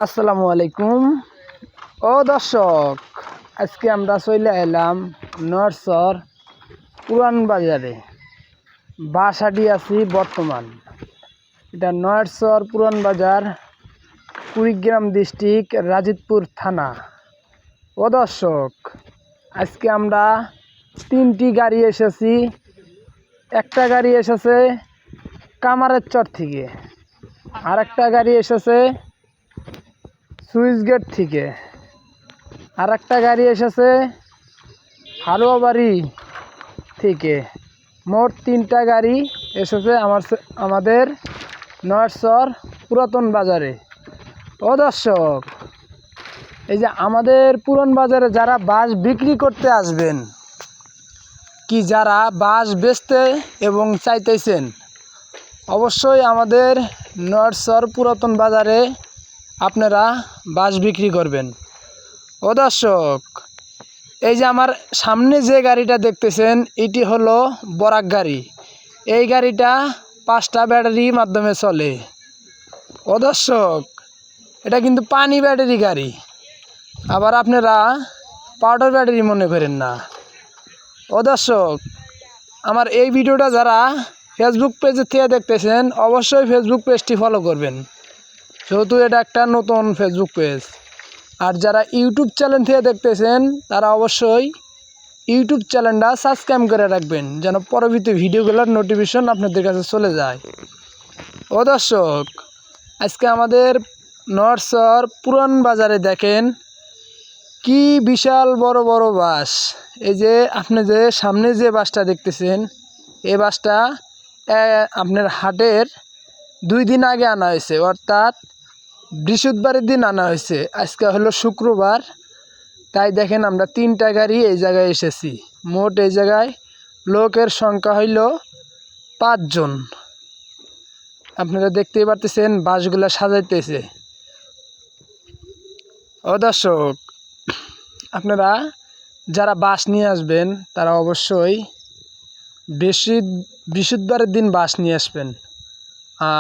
আসসালামু আলাইকুম। ও দর্শক, আজকে আমরা চলে এলাম নরসর পুরান বাজারে। বাসাডি আছি বর্তমান। এটা নরসর পুরান বাজার, কুড়িগ্রাম ডিস্ট্রিক্ট, রাজিতপুর থানা। ও দর্শক, আজকে আমরা 3টি গাড়ি এসেছি। একটা গাড়ি এসেছে কামারের চর থেকে, আর একটা গাড়ি এসেছে সুইচ গেট থেকে, আর একটা গাড়ি এসেছে হালুয়াবাড়ি থেকে। মোট 3টা গাড়ি এসেছে আমাদের নরসর পুরাতন বাজারে। ও দর্শক, এই যে আমাদের পুরান বাজারে যারা বাঁশ বিক্রি করতে আসবেন, কি যারা বাঁশ বেচতে এবং চাইতেছেন, অবশ্যই আমাদের নরসর পুরাতন বাজারে আপনারা বাঁশ বিক্রি করবেন। ও দর্শক, এই যে আমার সামনে যে গাড়িটা দেখতেছেন, এটি হলো বরাক গাড়ি। এই গাড়িটা 5টা ব্যাটারির মাধ্যমে চলে। ও দর্শক, এটা কিন্তু পানি ব্যাটারি গাড়ি, আবার আপনারা পাউডার ব্যাটারি মনে করেন না। ও দর্শক, আমার এই ভিডিওটা যারা ফেসবুক পেজের থেকে দেখতেছেন, অবশ্যই ফেসবুক পেজটি ফলো করবেন, যেহেতু এটা একটা নতুন ফেসবুক পেজ। আর যারা ইউটিউব চ্যানেল থেকে দেখতেছেন, তারা অবশ্যই ইউটিউব চ্যানেলটা সাবস্ক্রাইব করে রাখবেন, যেন পরবর্তী ভিডিওগুলোর নোটিফিকেশন আপনাদের কাছে চলে যায়। ও দর্শক, আজকে আমাদের নরসর পুরান বাজারে দেখেন কি বিশাল বড় বড় বাঁশ। এই যে আপনি যে সামনে যে বাঁশটা দেখতেছেন, এই বাঁশটা আপনার হাটের 2 দিন আগে আনা হয়েছে, অর্থাৎ বৃহস্পতিবারের দিন আনা হয়েছে। আজকে হলো শুক্রবার, তাই দেখেন আমরা 3টা গাড়ি এই জায়গায় এসেছি। মোট এই জায়গায় লোকের সংখ্যা হইল 5 জন। আপনারা দেখতেই পারতেছেন বাঁশগুলা সাজাইতেছে। ও দর্শক, আপনারা যারা বাঁশ নিয়ে আসবেন, তারা অবশ্যই বৃহস্পতিবারের দিন বাঁশ নিয়ে আসবেন,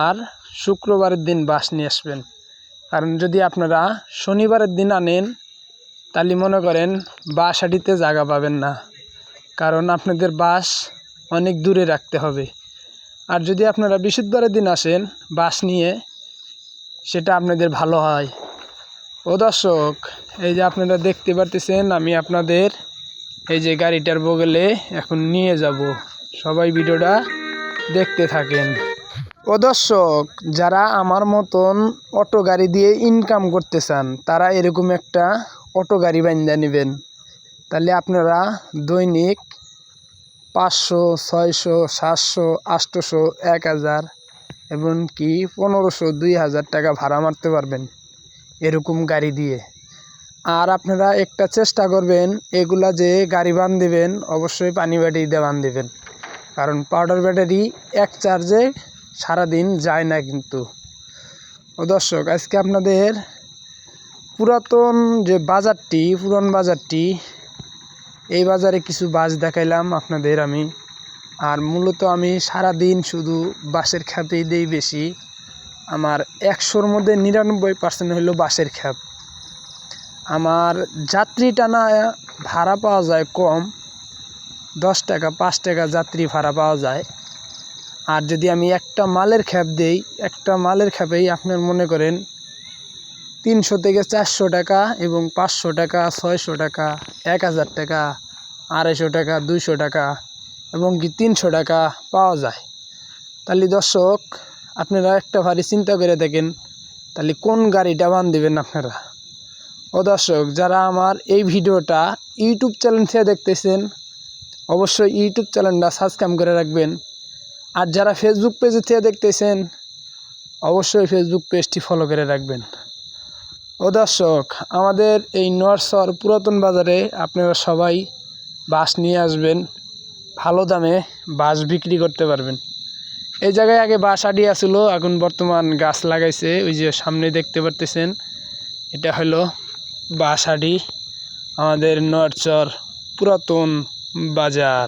আর শুক্রবারের দিন বাঁশ নিয়ে আসবেন। কারণ যদি আপনারা শনিবারের দিন আনেন, তাহলে মনে করেন বাসাডিতে জায়গা পাবেন না, কারণ আপনাদের বাঁশ অনেক দূরে রাখতে হবে। আর যদি আপনারা বৃহস্পতিবারের দিন আসেন বাঁশ নিয়ে, সেটা আপনাদের ভালো হয়। ও দর্শক, এই যে আপনারা দেখতে পারতেছেন, আমি আপনাদের এই যে গাড়িটার বগলে এখন নিয়ে যাব। সবাই ভিডিওটা দেখতে থাকেন। ও দর্শক, যারা আমার মতন অটো গাড়ি দিয়ে ইনকাম করতে চান, তারা এরকম একটা অটো গাড়ি বান্ধা নেবেন। তাহলে আপনারা দৈনিক 500, 600, 700, 800, 1000 এমনকি 1500, 2000 টাকা ভাড়া মারতে পারবেন এরকম গাড়ি দিয়ে। আর আপনারা একটা চেষ্টা করবেন, এগুলা যে গাড়ি বান্ধিবেন অবশ্যই পানি ব্যাটারি দিয়ে বান্ধিবেন, কারণ পাউডার ব্যাটারি এক চার্জে সারাদিন যায় না কিন্তু। ও দর্শক, আজকে আপনাদের পুরাতন যে বাজারটি, পুরান বাজারটি, এই বাজারে কিছু বাঁশ দেখাইলাম আপনাদের আমি। আর মূলত আমি সারাদিন শুধু বাঁশের খ্যাপেই দেই বেশি। আমার 100-র মধ্যে 99% হলো বাঁশের খ্যাপ। আমার যাত্রী টানা ভাড়া পাওয়া যায় কম, 10 টাকা 5 টাকা যাত্রী ভাড়া পাওয়া যায়। আর যদি আমি একটা মালের খ্যাপ দেই, একটা মালের খ্যাপেই আপনার মনে করেন 300 থেকে 400 টাকা, এবং 500 টাকা, 600 টাকা, 1000 টাকা, 250 টাকা, 200 টাকা এবং কি 300 টাকা পাওয়া যায়। তাহলে দর্শক, আপনারা একটা ভারী চিন্তা করে দেখেন, তাহলে কোন গাড়িটা বান্ধিবেন আপনারা। ও দর্শক, যারা আমার এই ভিডিওটা ইউটিউব চ্যানেল থেকে দেখতেছেন, অবশ্যই ইউটিউব চ্যানেলটা সাবস্ক্রাইব করে রাখবেন। আর যারা ফেসবুক পেজে থেকে দেখতেছেন, অবশ্যই ফেসবুক পেজটি ফলো করে রাখবেন। ও দর্শক, আমাদের এই নরসর পুরাতন বাজারে আপনারা সবাই বাঁশ নিয়ে আসবেন, ভালো দামে বাঁশ বিক্রি করতে পারবেন। এই জায়গায় আগে বাঁশ আডি আছিল, এখন বর্তমান গাছ লাগাইছে। ওই যে সামনে দেখতে পারতেছেন, এটা হলো বাঁশ আডি, আমাদের নরসর পুরাতন বাজার।